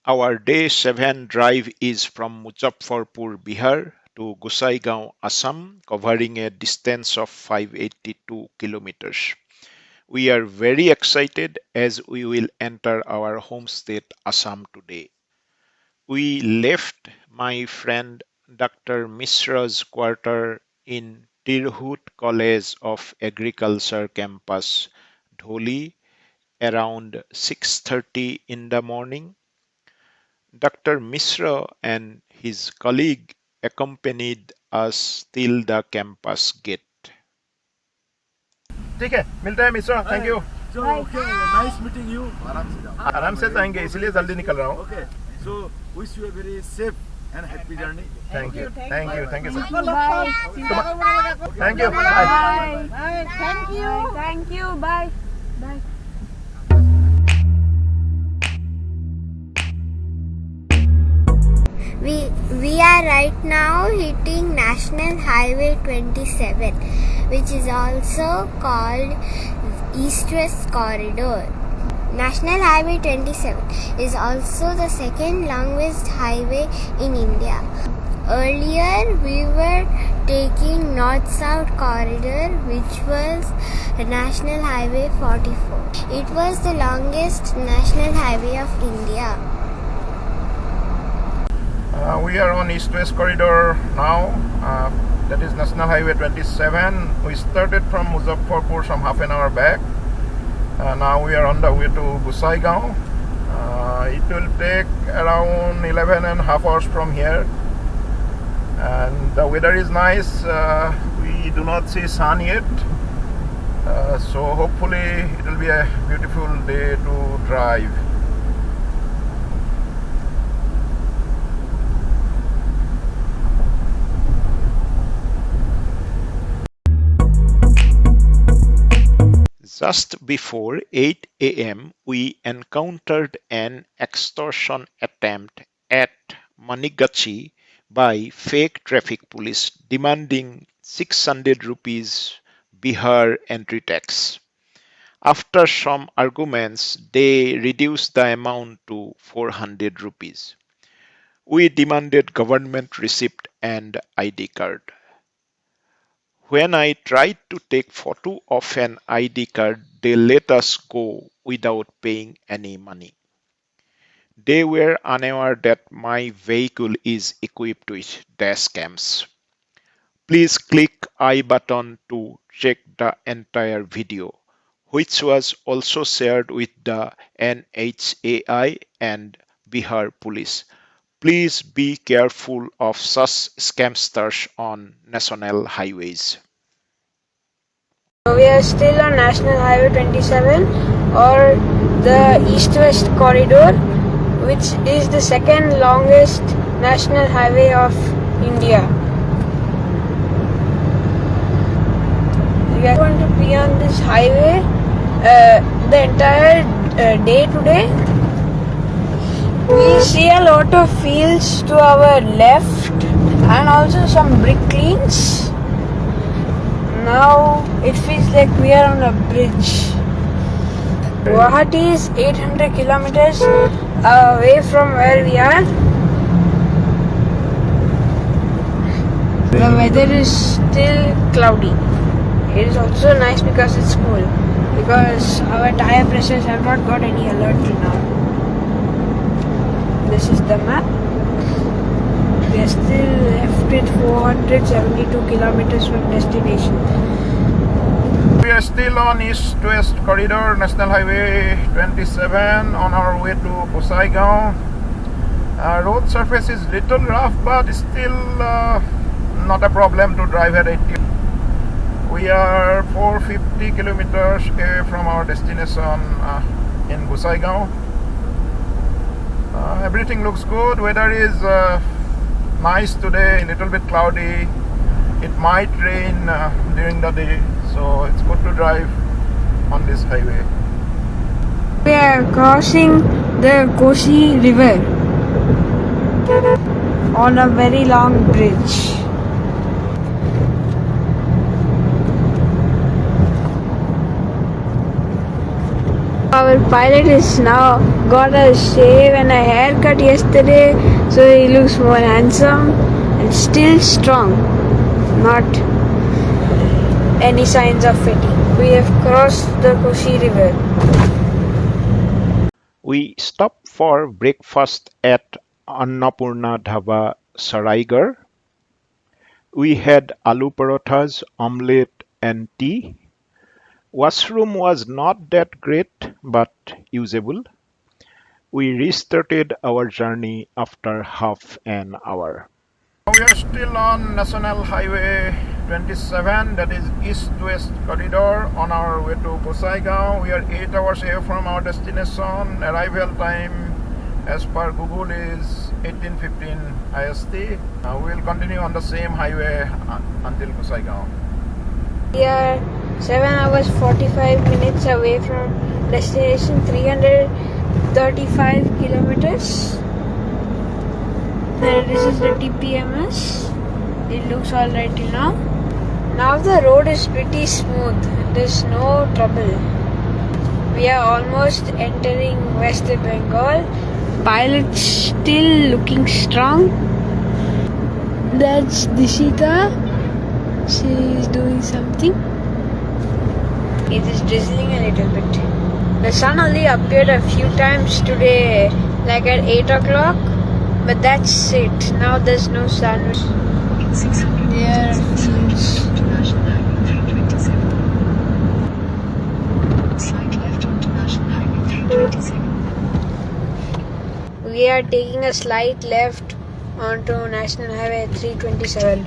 Our day 7 drive is from Muzaffarpur, Bihar to Gossaigaon, Assam, covering a distance of 582 kilometers. We are very excited as we will enter our home state Assam today. We left my friend Dr. Mishra's quarter in Tirhut College of Agriculture campus, Dholi, around 6:30 in the morning. Dr. Mishra and his colleague accompanied us till the campus gate. ठीक है, मिलते हैं Mishra, thank you. Okay, nice meeting you. आराम से जाएंगे इसलिए जल्दी निकल रहा हूँ। Okay, so wish you a very safe and happy journey. Thank you sir. Thank you, Bye. Thank you, Thank you. Bye. Bye. We are right now hitting National Highway 27, which is also called East-West Corridor. National Highway 27 is also the second longest highway in India. Earlier we were taking North-South Corridor, which was National Highway 44. It was the longest national highway of India. We are on East-West Corridor now. That is National Highway 27. We started from Muzaffarpur some half an hour back. Now we are on the way to Gossaigaon. It will take around 11 and a half hours from here. And the weather is nice. We do not see sun yet. So hopefully it will be a beautiful day to drive. Just before 8 a.m., we encountered an extortion attempt at Manigachi by fake traffic police demanding 600 rupees Bihar entry tax. After some arguments, they reduced the amount to 400 rupees. We demanded government receipt and ID card. When I tried to take photo of an ID card, they let us go without paying any money. They were unaware that my vehicle is equipped with dashcams. Please click I button to check the entire video, which was also shared with the NHAI and Bihar police. Please be careful of such scamsters on national highways. We are still on National Highway 27 or the East-West Corridor, which is the second longest national highway of India. We are going to be on this highway the entire day today. We see a lot of fields to our left and also some brick lanes. Now it feels like we are on a bridge. Guwahati is 800 kilometers away from where we are. The weather is still cloudy. It is also nice because it's cool. Because our tire pressures have not got any alert till now. This is the map. We are still left with 472 kilometers from destination. We are still on East-West Corridor, National Highway 27, on our way to Gossaigaon. Road surface is little rough, but still not a problem to drive at 80. We are 450 kilometers away from our destination in Gossaigaon. Everything looks good. Weather is nice today, a little bit cloudy. It might rain during the day, so it's good to drive on this highway. We are crossing the Kosi River on a very long bridge. Our pilot is now got a shave and a haircut yesterday, so he looks more handsome and still strong. Not any signs of fatigue. We have crossed the Koshi River. We stopped for breakfast at Annapurna Dhaba, Saraigarh. We had aloo parathas, omelette, and tea. Washroom was not that great, but usable. We restarted our journey after half an hour. We are still on National Highway 27, that is east-west corridor, on our way to Gossaigaon. We are 8 hours away from our destination. Arrival time as per Google is 18:15 IST. We will continue on the same highway until Gossaigaon. We are 7 hours 45 minutes away from destination, 335 kilometers. And this is the TPMS. It looks alright till now. Now the road is pretty smooth. There's no trouble. We are almost entering West Bengal. Pilot still looking strong. That's Dishita. She is doing something. It is drizzling a little bit. The sun only appeared a few times today, like at 8 o'clock. But that's it. Now there's no sun. There are fields. We are taking a slight left onto National Highway 327.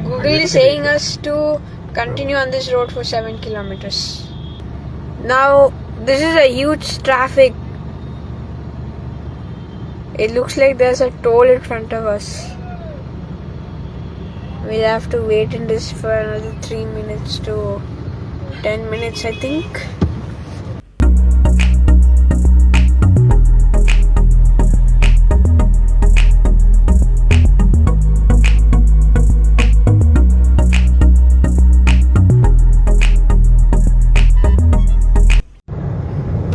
Google is saying us to continue on this road for 7 kilometers. Now, this is a huge traffic. It looks like there's a toll in front of us. We'll have to wait in this for another 3 minutes to 10 minutes, I think.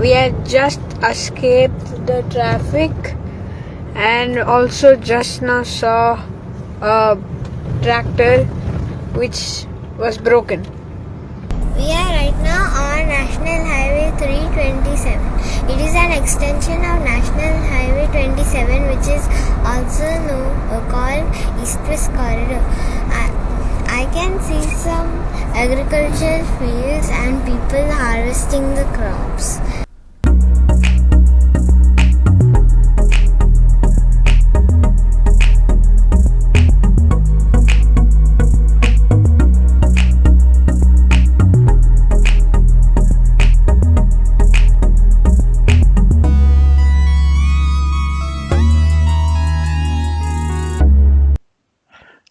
We had just escaped the traffic and also just now saw a tractor which was broken. We are right now on National Highway 327. It is an extension of National Highway 27, which is also called East-West Corridor. I can see some agricultural fields and people harvesting the crops.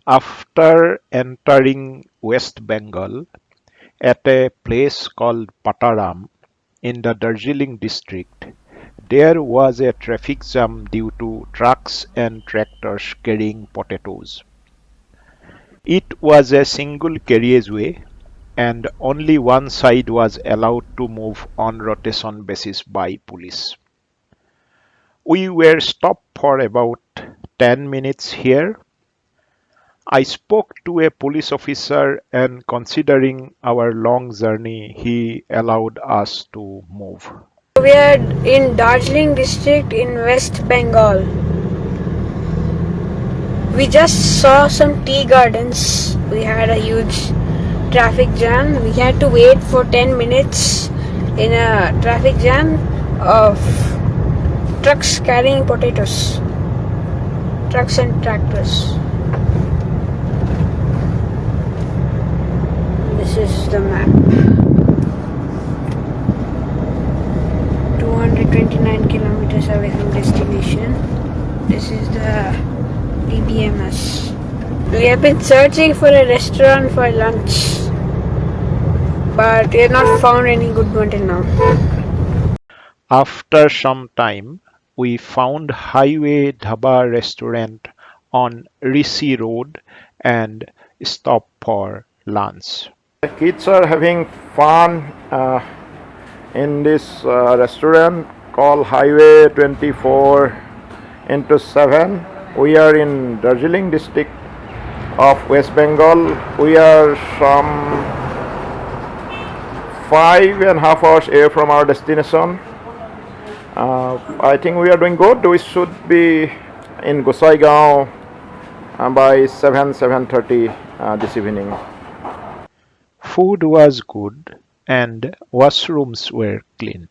After entering West Bengal at a place called Pataram in the Darjeeling district, there was a traffic jam due to trucks and tractors carrying potatoes. It was a single carriageway and only one side was allowed to move on rotation basis by police. We were stopped for about 10 minutes here. I spoke to a police officer and considering our long journey, he allowed us to move. We are in Darjeeling district in West Bengal. We just saw some tea gardens. We had a huge traffic jam. We had to wait for 10 minutes in a traffic jam of trucks carrying potatoes. Trucks and tractors. This is the map. 229 kilometers away from destination. This is the TPMS. We have been searching for a restaurant for lunch, but we have not found any good one till now. After some time, we found Highway Dhaba restaurant on Rishi Road and stopped for lunch. The kids are having fun in this restaurant called Highway 24 into 7. We are in Darjeeling district of West Bengal. We are some 5.5 hours away from our destination. I think we are doing good. We should be in Gossaigaon by 7:30 this evening. Food was good and washrooms were clean.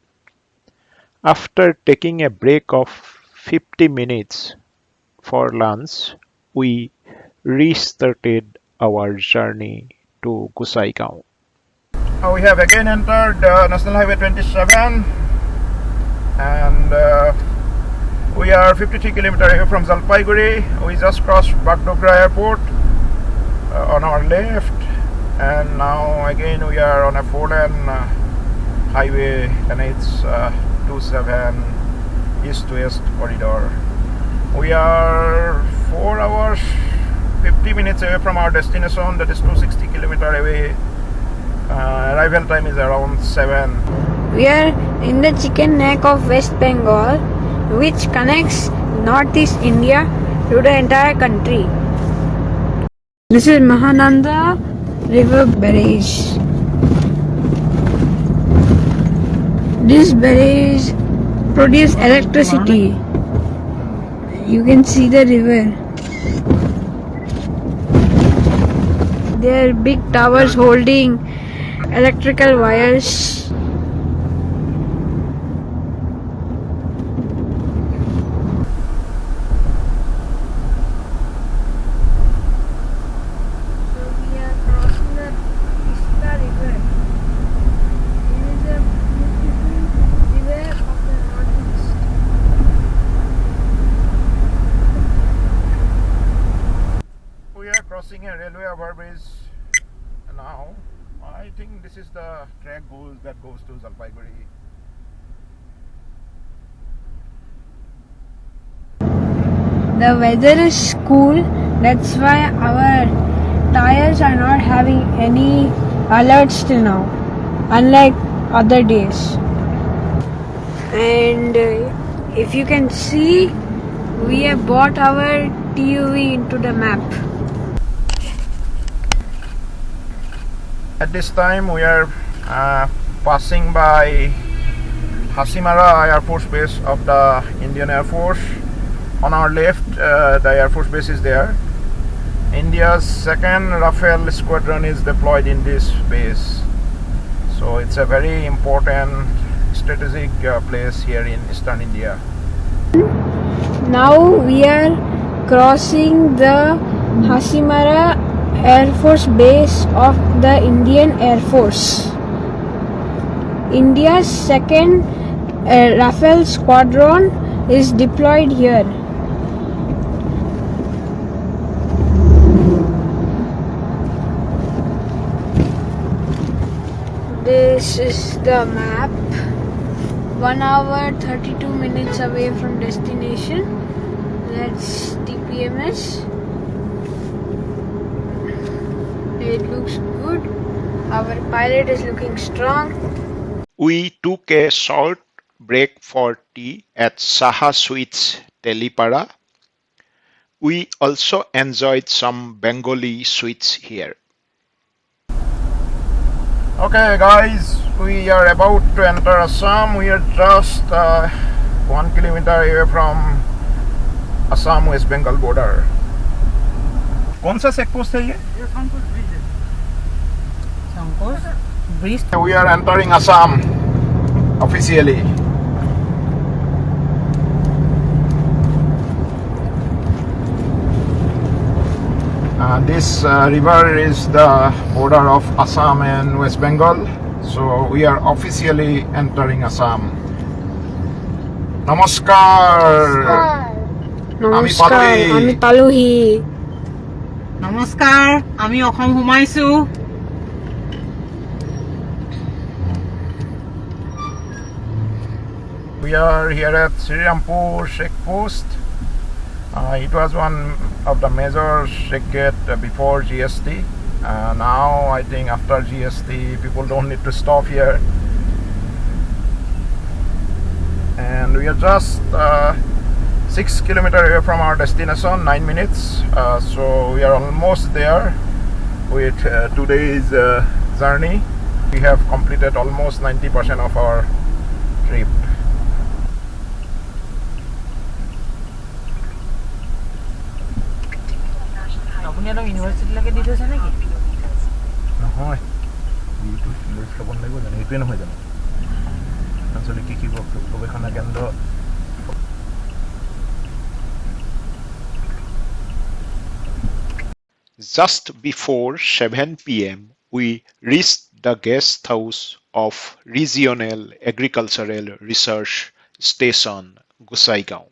After taking a break of 50 minutes for lunch, we restarted our journey to Gossaigaon. We have again entered National Highway 27 and we are 53 kilometers away from Jalpaiguri. We just crossed Bagdogra airport on our left, and now again we are on a 4-lane highway NH27 east-west corridor. We are 4 hours 50 minutes away from our destination, that is 260 kilometers away. Arrival time is around 7. We are in the chicken neck of West Bengal, which connects northeast India to the entire country. This is Mahananda River Barrage. This barrage produces electricity. You can see the river. There are big towers holding electrical wires. Crossing a railway overbridge now. I think this is the track that goes to Jalpaiguri. The weather is cool, that's why our tires are not having any alerts till now, unlike other days. And if you can see, we have bought our TUV into the map. At this time we are passing by Hashimara Air Force Base of the Indian Air Force. On our left the Air Force Base is there. India's 2nd Rafale Squadron is deployed in this base. So it's a very important strategic place here in eastern India. Now we are crossing the Hashimara Air Force Base of the Indian Air Force. India's 2nd Rafale Squadron is deployed here. This is the map. 1 hour 32 minutes away from destination. That's TPMS. It looks good. Our pilot is looking strong. We took a short break for tea at Saha Sweets, Telipara. We also enjoyed some Bengali sweets here. Okay guys, we are about to enter Assam. We are just 1 kilometer away from Assam West Bengal border. कौन सा check post है ये? We are entering Assam officially. This river is the border of Assam and West Bengal. So we are officially entering Assam. Namaskar. Namaskar. Ami Paluhi. Namaskar. Ami Okham Humaisu. We are here at Srirampur check post. It was one of the major check gate before GST. Now I think after GST, people don't need to stop here. And we are just 6 kilometers away from our destination, 9 minutes. So we are almost there with today's journey. We have completed almost 90% of our trip. নহয় ল'ব লাগিব জানো এইটোৱে নহয় জানো আঞ্চলিক কৃষি গৱেষণা কেন্দ্ৰ Just before 7 p.m., we reached the guest house of Regional Agricultural Research Station, Gossaigaon.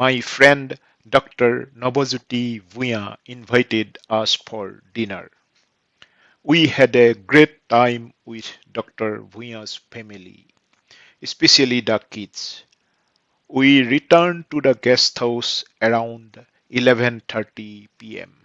My friend Dr. Nobojyoti Bhuya invited us for dinner. We had a great time with Dr. Bhuya's family, especially the kids. We returned to the guest house around 11:30 p.m.